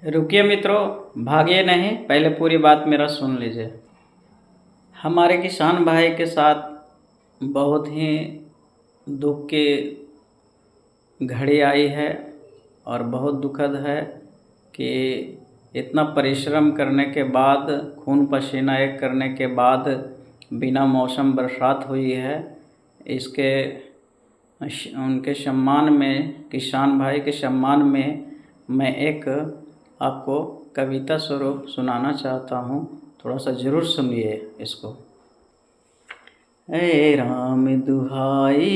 रुकिए मित्रों, भागिए नहीं, पहले पूरी बात मेरा सुन लीजिए। हमारे किसान भाई के साथ बहुत ही दुख की घड़ी आई है और बहुत दुखद है कि इतना परिश्रम करने के बाद, खून पसीना एक करने के बाद बिना मौसम बरसात हुई है। इसके उनके सम्मान में, किसान भाई के सम्मान में मैं एक आपको कविता स्वरूप सुनाना चाहता हूँ। थोड़ा सा ज़रूर सुनिए इसको। ए राम दुहाई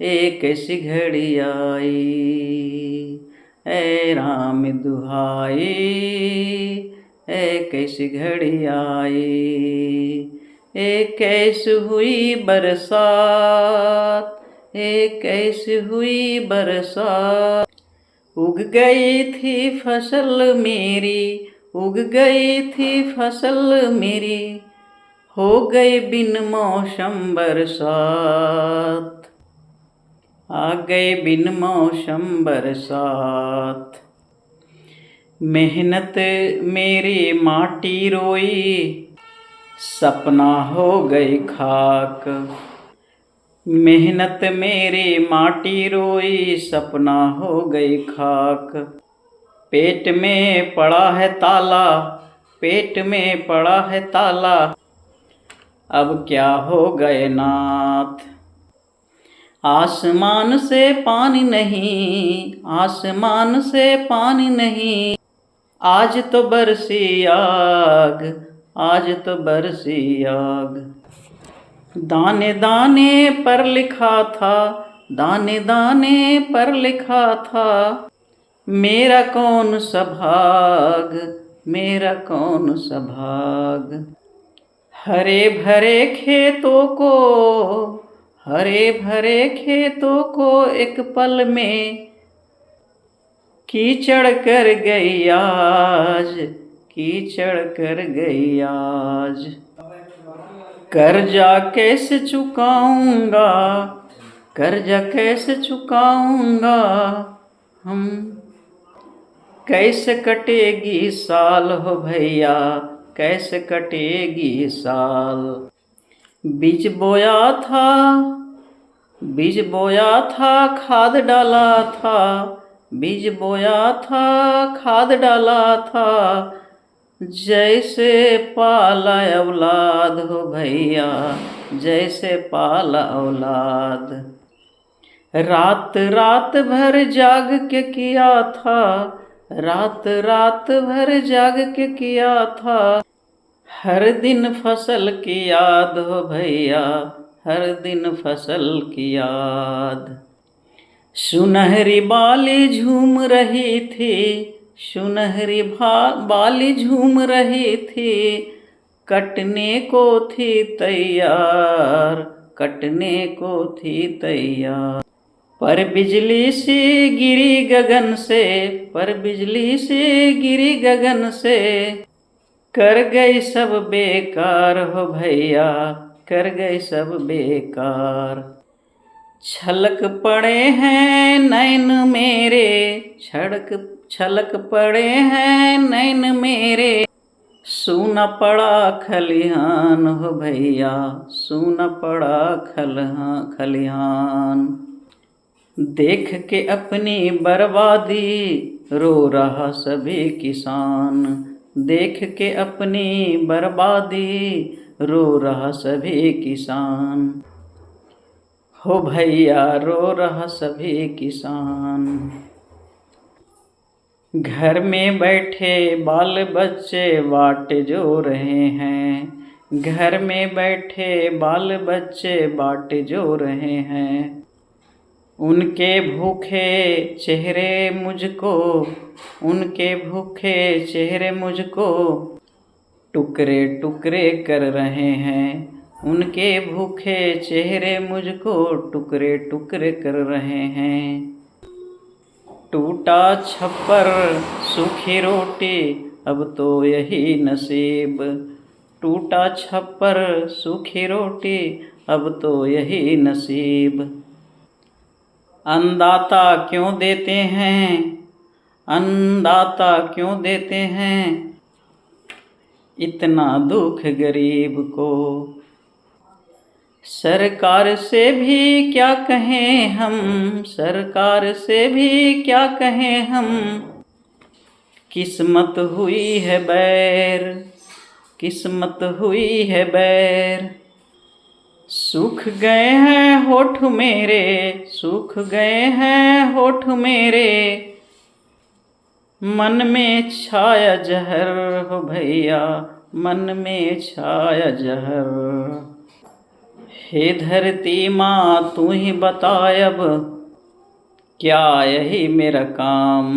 एक ऐसी घड़ी आई, ए राम दुहाई एक ऐसी घड़ी आई, एक ऐसी हुई बरसात, एक ऐसी हुई बरसात, उग गई थी फसल मेरी, उग गई थी फसल मेरी, हो गई बिन मौसम बरसात, आ गई बिन मौसम बरसात। मेहनत मेरी माटी रोई, सपना हो गई खाक, मेहनत मेरी माटी रोई, सपना हो गई खाक। पेट में पड़ा है ताला, पेट में पड़ा है ताला, अब क्या हो गए नाथ। आसमान से पानी नहीं, आसमान से पानी नहीं, आज तो बरसी आग, आज तो बरसी आग। दाने दाने पर लिखा था, दाने दाने पर लिखा था, मेरा कौन सा भाग, मेरा कौन सा भाग। हरे भरे खेतों को, हरे भरे खेतों को एक पल में कीचड़ कर गई आज, कीचड़ कर गई आज। कर्जा कैसे चुकाऊंगा, कर्जा कैसे चुकाऊंगा, हम कैसे कटेगी साल हो भैया, कैसे कटेगी साल। बीज बोया था, बीज बोया था, खाद डाला था, बीज बोया था, खाद डाला था, जैसे पाला औलाद हो भैया, जैसे पाला औलाद। रात रात भर जाग के किया था, रात रात भर जाग के किया था, हर दिन फसल की याद हो भैया, हर दिन फसल की याद। सुनहरी बाली झूम रही थी, सुनहरी बाली झूम रही थी, कटने को थी तैयार, कटने को थी तैयार। पर बिजली सी गिरी गगन से, पर बिजली सी गिरी गगन से, कर गई सब बेकार हो भैया, कर गई सब बेकार। छलक पड़े हैं नैन मेरे, छलक पड़े हैं नैन मेरे, सूना पड़ा खलिहान हो भैया, सूना पड़ा खलिहान। देख के अपनी बर्बादी रो रहा सभी किसान, देख के अपनी बर्बादी रो रहा सभी किसान, हो भैया रो रहा सभी किसान। घर में बैठे बाल बच्चे बाट जो रहे हैं, घर में बैठे बाल बच्चे बाट जो रहे हैं, उनके भूखे चेहरे मुझको, उनके भूखे चेहरे मुझको टुकड़े टुकड़े कर रहे हैं, उनके भूखे चेहरे मुझको टुकड़े टुकड़े कर रहे हैं। टूटा छप्पर सूखी रोटी, अब तो यही नसीब, टूटा छप्पर सूखी रोटी, अब तो यही नसीब। अन्नदाता क्यों देते हैं, अन्नदाता क्यों देते हैं इतना दुख गरीब को। सरकार से भी क्या कहें हम, सरकार से भी क्या कहें हम, किस्मत हुई है बैर, किस्मत हुई है बैर। सूख गए हैं होठ मेरे, सूख गए हैं होठ मेरे, मन में छाया जहर हो भैया, मन में छाया जहर। हे धरती माँ तू ही बता अब क्या यही मेरा काम,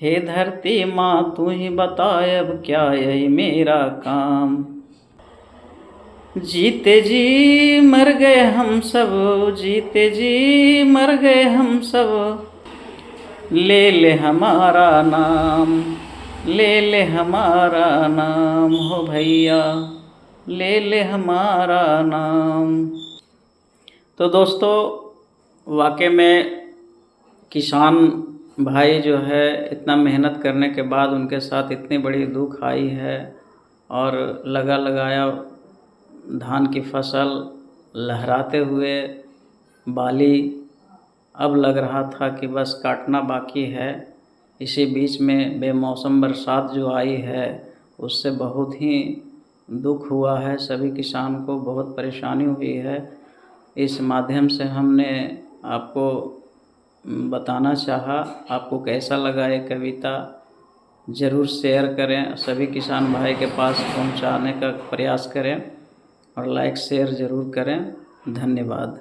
हे धरती माँ तू ही बता अब क्या यही मेरा काम। जीते जी मर गए हम सब, जीते जी मर गए हम सब, ले ले हमारा नाम, ले ले हमारा नाम हो भैया, ले ले हमारा नाम। तो दोस्तों वाकई में किसान भाई जो है इतना मेहनत करने के बाद उनके साथ इतनी बड़ी दुख आई है, और लगाया धान की फसल लहराते हुए बाली अब लग रहा था कि बस काटना बाकी है। इसी बीच में बेमौसम बरसात जो आई है उससे बहुत ही दुख हुआ है, सभी किसान को बहुत परेशानी हुई है। इस माध्यम से हमने आपको बताना चाहा। आपको कैसा लगा ये कविता ज़रूर शेयर करें, सभी किसान भाई के पास पहुंचाने का प्रयास करें और लाइक शेयर ज़रूर करें। धन्यवाद।